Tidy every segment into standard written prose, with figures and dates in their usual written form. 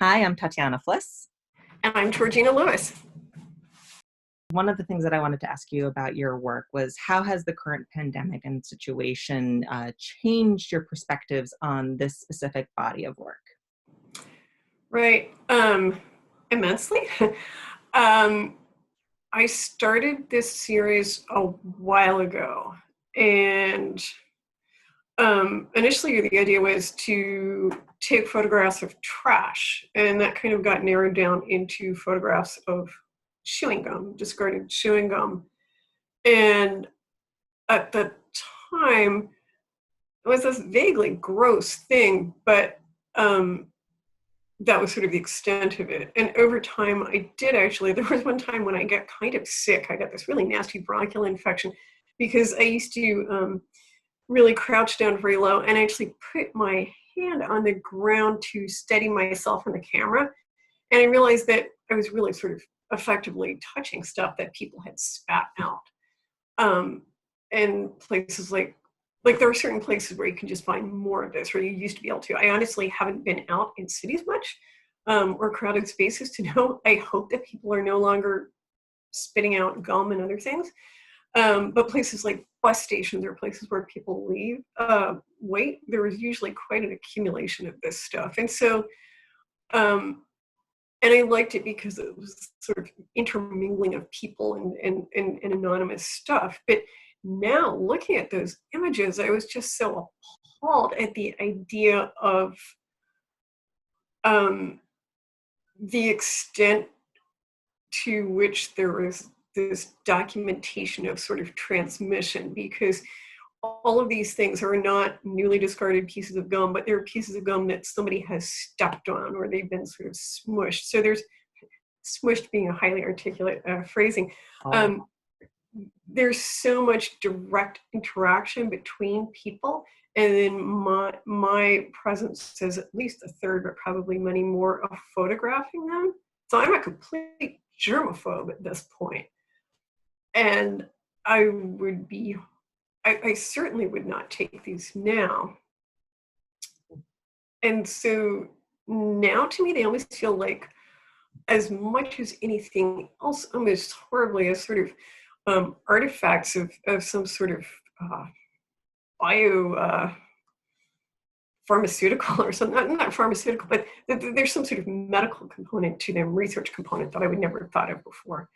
Hi, I'm Tatiana Flis. And I'm Georgina Lewis. One of the things that I wanted to ask you about your work was how has the current pandemic and situation changed your perspectives on this specific body of work? Right. Immensely. um, I started this series a while ago, and initially the idea was to take photographs of trash, and that kind of got narrowed down into photographs of chewing gum, discarded chewing gum. And at the time, it was this vaguely gross thing, but that was sort of the extent of it. And over time, I did actually, there was one time when I got kind of sick. I got this really nasty bronchial infection because I used to really crouch down very low and actually put my hand on the ground to steady myself in the camera. And I realized that I was really sort of effectively touching stuff that people had spat out. Um, and places like there are certain places where you can just find more of this, where you used to be able to. I honestly haven't been out in cities much, or crowded spaces to know. I hope that people are no longer spitting out gum and other things. But places like bus stations or places where people leave, wait, there was usually quite an accumulation of this stuff. And so, and I liked it because it was sort of intermingling of people and anonymous stuff. But now looking at those images, I was just so appalled at the idea of um, the extent to which there was this documentation of sort of transmission, because all of these things are not newly discarded pieces of gum, but they're pieces of gum that somebody has stepped on or they've been sort of smushed. So there's smushed being a highly articulate phrasing. Oh, Um, there's so much direct interaction between people, and then my presence says at least a third, but probably many more, of photographing them. So I'm a complete germaphobe at this point, and I would be I certainly would not take these now. And so now to me they almost feel like, as much as anything else, almost horribly, as sort of artifacts of some sort of uh, bio pharmaceutical or something, not pharmaceutical, but there's some sort of medical component to them, research component that I would never have thought of before.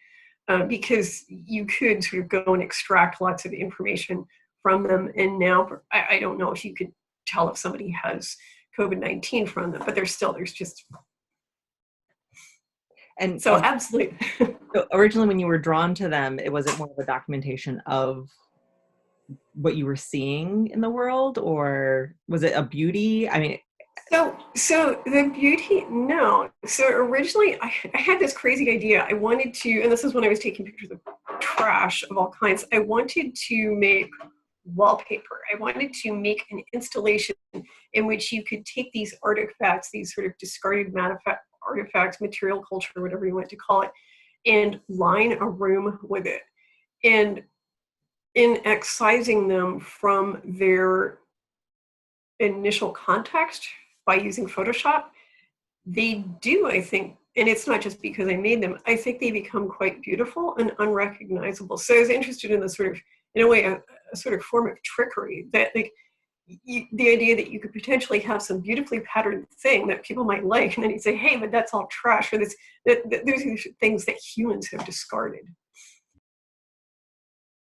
Because you could sort of go and extract lots of information from them. And now I don't know if you could tell if somebody has COVID-19 from them, but there's just, and so absolutely. so originally when you were drawn to them, it wasn't more of a documentation of what you were seeing in the world, or was it a beauty? I mean, So the beauty, no. So originally I had this crazy idea. I wanted to, and this is when I was taking pictures of trash of all kinds, I wanted to make wallpaper. I wanted to make an installation in which you could take these artifacts, these sort of discarded artifacts, material culture, whatever you want to call it, and line a room with it. And in excising them from their initial context by using Photoshop, they do, I think, and it's not just because I made them, I think they become quite beautiful and unrecognizable. So I was interested in the sort of, in a way, a sort of form of trickery that, like, the idea that you could potentially have some beautifully patterned thing that people might like, and then you say, hey, but that's all trash, or those are things that humans have discarded.